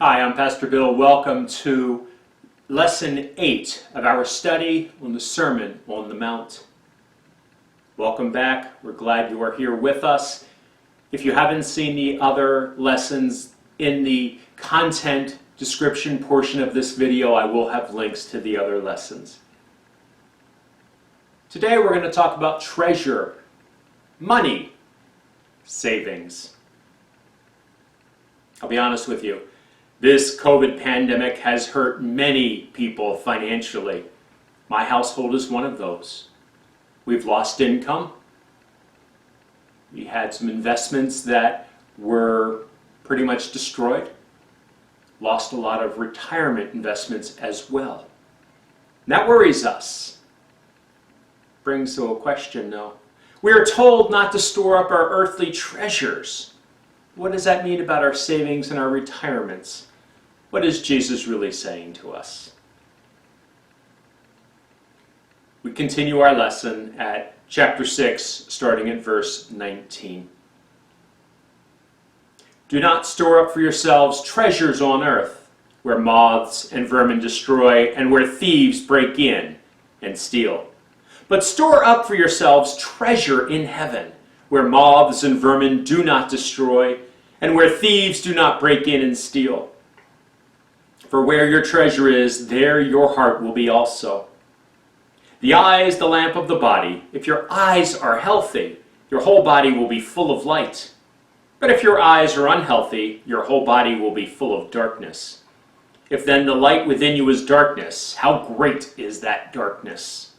Hi, I'm Pastor Bill. Welcome to Lesson 8 of our study on the Sermon on the Mount. Welcome back. We're glad you are here with us. If you haven't seen the other lessons, in the content description portion of this video, I will have links to the other lessons. Today we're going to talk about treasure, money, savings. I'll be honest with you. This COVID pandemic has hurt many people financially. My household is one of those. We've lost income. We had some investments that were pretty much destroyed. Lost a lot of retirement investments as well. And that worries us. Brings to a question though. We are told not to store up our earthly treasures. What does that mean about our savings and our retirements? What is Jesus really saying to us? We continue our lesson at chapter 6, starting at verse 19. Do not store up for yourselves treasures on earth, where moths and vermin destroy, and where thieves break in and steal. But store up for yourselves treasure in heaven, where moths and vermin do not destroy, and where thieves do not break in and steal. For where your treasure is, there your heart will be also. The eye is the lamp of the body. If your eyes are healthy, your whole body will be full of light. But if your eyes are unhealthy, your whole body will be full of darkness. If then the light within you is darkness, how great is that darkness?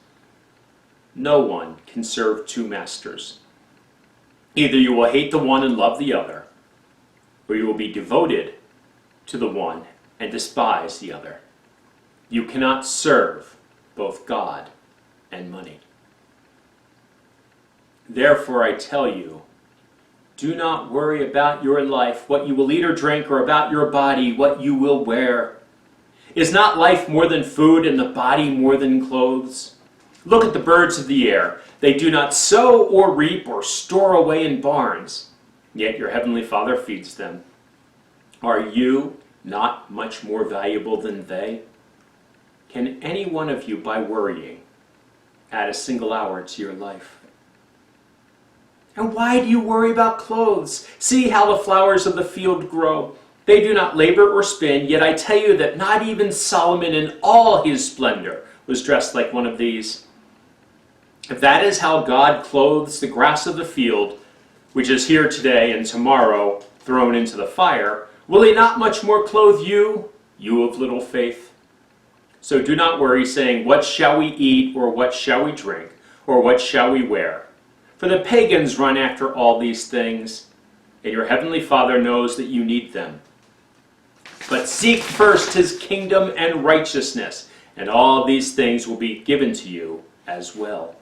No one can serve two masters. Either you will hate the one and love the other, or you will be devoted to the one and despise the other. You cannot serve both God and money. Therefore I tell you, do not worry about your life, what you will eat or drink, or about your body, what you will wear. Is not life more than food, and the body more than clothes? Look at the birds of the air. They do not sow or reap or store away in barns, yet your heavenly Father feeds them. Are you not much more valuable than they? Can any one of you, by worrying, add a single hour to your life? And why do you worry about clothes? See how the flowers of the field grow. They do not labor or spin, yet I tell you that not even Solomon in all his splendor was dressed like one of these. If that is how God clothes the grass of the field, which is here today and tomorrow thrown into the fire, will he not much more clothe you, you of little faith? So do not worry, saying, what shall we eat, or what shall we drink, or what shall we wear? For the pagans run after all these things, and your heavenly Father knows that you need them. But seek first his kingdom and righteousness, and all these things will be given to you as well.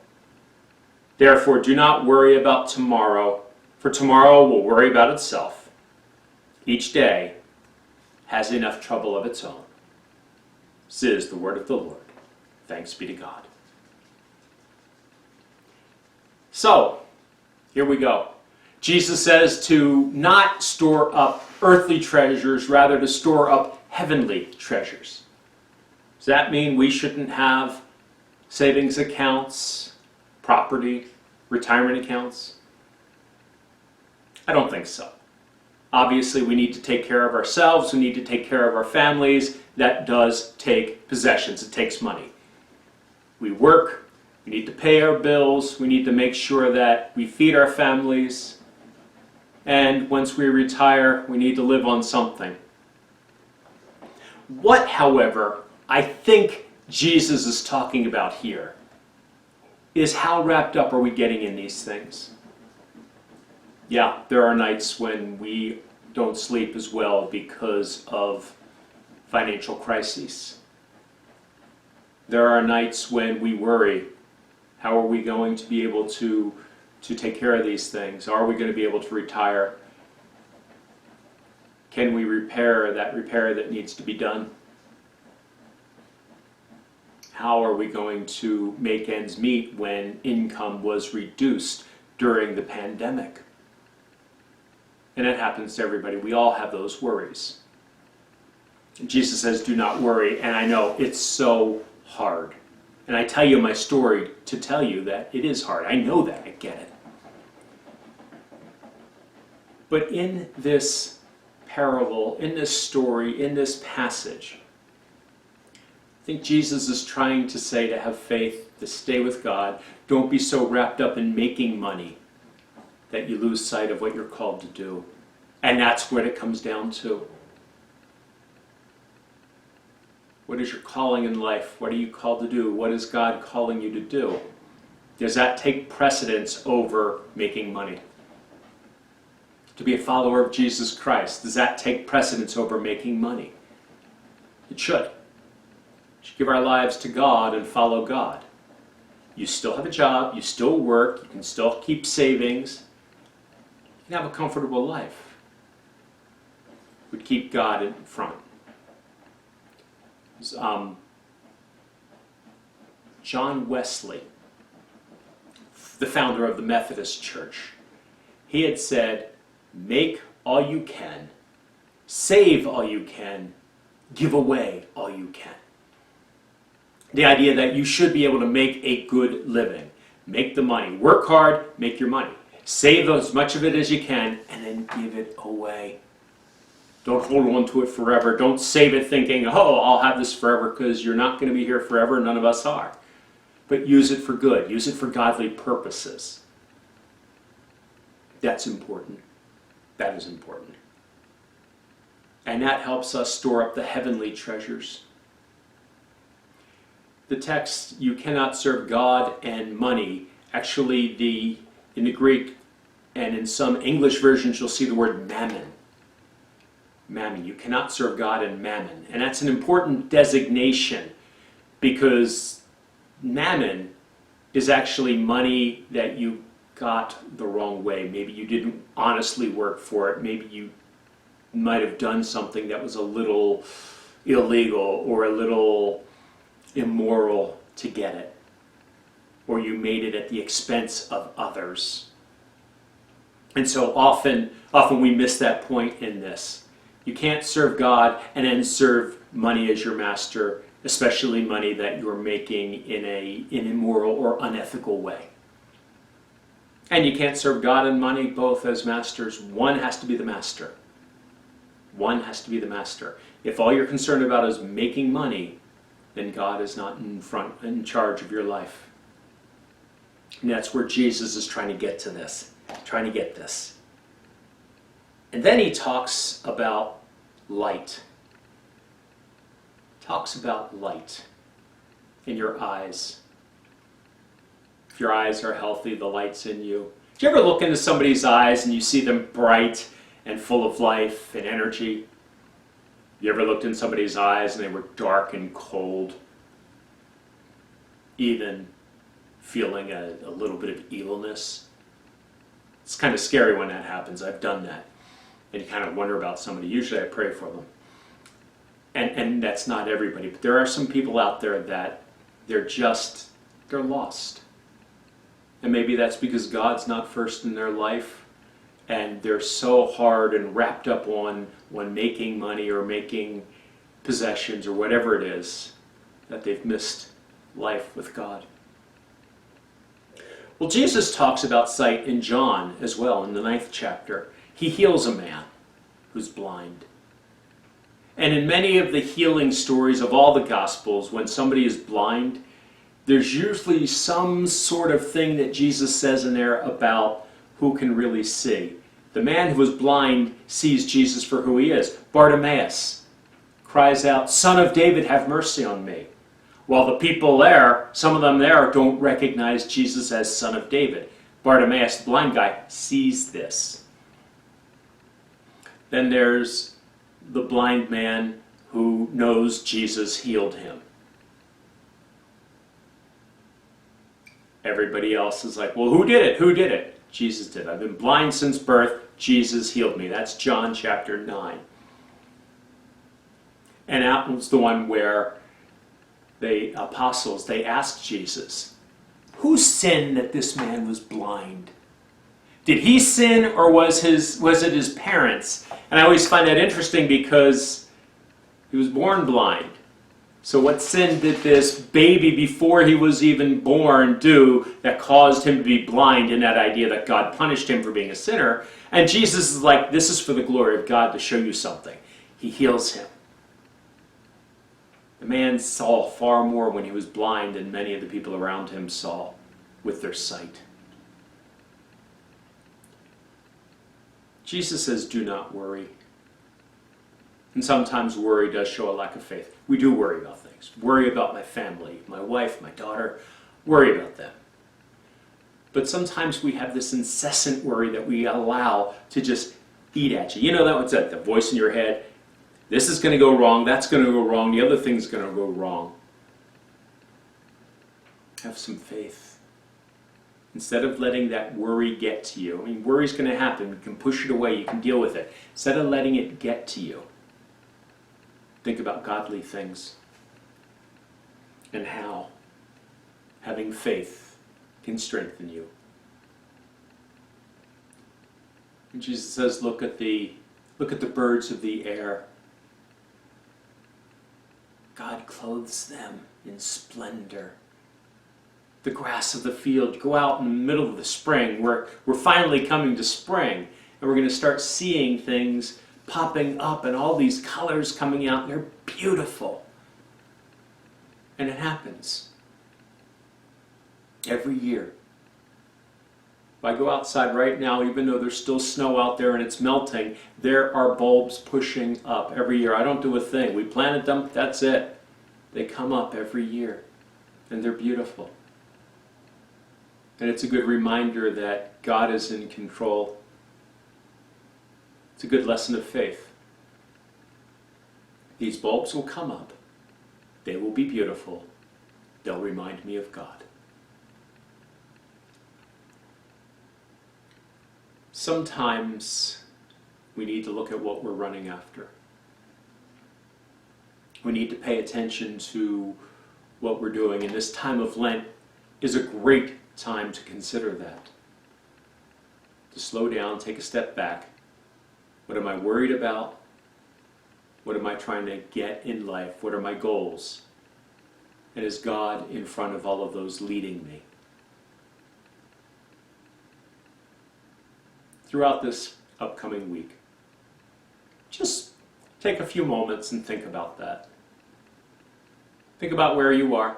Therefore do not worry about tomorrow, for tomorrow will worry about itself. Each day has enough trouble of its own. This is the word of the Lord. Thanks be to God. So, here we go. Jesus says to not store up earthly treasures, rather to store up heavenly treasures. Does that mean we shouldn't have savings accounts, property, retirement accounts? I don't think so. Obviously, we need to take care of ourselves. We need to take care of our families. That does take possessions. It takes money. We work. We need to pay our bills. We need to make sure that we feed our families. And once we retire, we need to live on something. What, however, I think Jesus is talking about here is how wrapped up are we getting in these things? Yeah, there are nights when we don't sleep as well because of financial crises. There are nights when we worry, how are we going to be able to take care of these things? Are we going to be able to retire? Can we repair that needs to be done? How are we going to make ends meet when income was reduced during the pandemic? And it happens to everybody. We all have those worries. Jesus says, do not worry. And I know it's so hard. And I tell you my story to tell you that it is hard. I know that. I get it. But in this parable, in this story, in this passage, I think Jesus is trying to say to have faith, to stay with God. Don't be so wrapped up in making money that you lose sight of what you're called to do. And that's what it comes down to. What is your calling in life? What are you called to do? What is God calling you to do? Does that take precedence over making money? To be a follower of Jesus Christ, does that take precedence over making money? It should. We should give our lives to God and follow God. You still have a job, you still work, you can still keep savings, you can have a comfortable life. Would keep God in front. John Wesley, the founder of the Methodist Church, he had said, make all you can, save all you can, give away all you can. The idea that you should be able to make a good living. Make the money. Work hard, make your money. Save as much of it as you can, and then give it away. Don't hold on to it forever. Don't save it thinking, oh, I'll have this forever, because you're not going to be here forever. None of us are. But use it for good. Use it for godly purposes. That's important. That is important. And that helps us store up the heavenly treasures. The text, you cannot serve God and money. Actually, in the Greek and in some English versions, you'll see the word mammon. Mammon. You cannot serve God and mammon. And that's an important designation, because mammon is actually money that you got the wrong way. Maybe you didn't honestly work for it. Maybe you might have done something that was a little illegal or a little immoral to get it. Or you made it at the expense of others. And so often we miss that point in this. You can't serve God and then serve money as your master, especially money that you're making in an immoral or unethical way. And you can't serve God and money both as masters. One has to be the master. One has to be the master. If all you're concerned about is making money, then God is not in charge of your life. And that's where Jesus is trying to get to this. Trying to get this. And then he talks about light. Talks about light in your eyes. If your eyes are healthy, the light's in you. Do you ever look into somebody's eyes and you see them bright and full of life and energy? You ever looked in somebody's eyes and they were dark and cold? Even feeling a little bit of evilness? It's kind of scary when that happens. I've done that. And you kind of wonder about somebody. Usually I pray for them. And that's not everybody. But there are some people out there that they're lost. And maybe that's because God's not first in their life. And they're so hard and wrapped up on making money or making possessions or whatever it is that they've missed life with God. Well, Jesus talks about sight in John as well in the 9th chapter. He heals a man who's blind. And in many of the healing stories of all the Gospels, when somebody is blind, there's usually some sort of thing that Jesus says in there about who can really see. The man who was blind sees Jesus for who he is. Bartimaeus cries out, "Son of David, have mercy on me." While the people there, some of them there, don't recognize Jesus as Son of David. Bartimaeus, the blind guy, sees this. Then there's the blind man who knows Jesus healed him. Everybody else is like, well, who did it? Who did it? Jesus did. I've been blind since birth. Jesus healed me. That's John chapter 9. And that was the one where the apostles, they asked Jesus, who sinned that this man was blind? Did he sin, or was it his parents? And I always find that interesting, because He was born blind. So what sin did this baby before he was even born do that caused him to be blind, in that idea that God punished him for being a sinner? And Jesus is like, this is for the glory of God, to show you something. He heals him. The man saw far more when he was blind than many of the people around him saw with their sight. Jesus says, do not worry. And sometimes worry does show a lack of faith. We do worry about things. Worry about my family, my wife, my daughter. Worry about them. But sometimes we have this incessant worry that we allow to just eat at you. You know that what's that? The voice in your head. This is going to go wrong. That's going to go wrong. The other thing's going to go wrong. Have some faith. Instead of letting that worry get to you. I mean, worry's going to happen. You can push it away. You can deal with it. Instead of letting it get to you, think about godly things and how having faith can strengthen you. And Jesus says, look at the birds of the air. God clothes them in splendor. The grass of the field, go out in the middle of the spring. We're finally coming to spring, and we're going to start seeing things popping up and all these colors coming out. They're beautiful. And it happens every year. If I go outside right now, even though there's still snow out there and it's melting, there are bulbs pushing up every year. I don't do a thing. We planted them, that's it. They come up every year, and they're beautiful. And it's a good reminder that God is in control. It's a good lesson of faith. These bulbs will come up. They will be beautiful. They'll remind me of God. Sometimes we need to look at what we're running after. We need to pay attention to what we're doing. And this time of Lent is a great time to consider that. To slow down, take a step back. What am I worried about? What am I trying to get in life? What are my goals? And is God in front of all of those leading me? Throughout this upcoming week, just take a few moments and think about that. Think about where you are.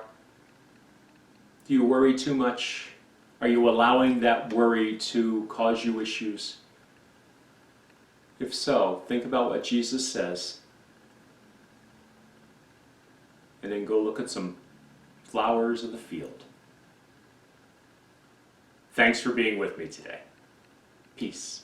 Do you worry too much? Are you allowing that worry to cause you issues? If so, think about what Jesus says. And then go look at some flowers of the field. Thanks for being with me today. Peace.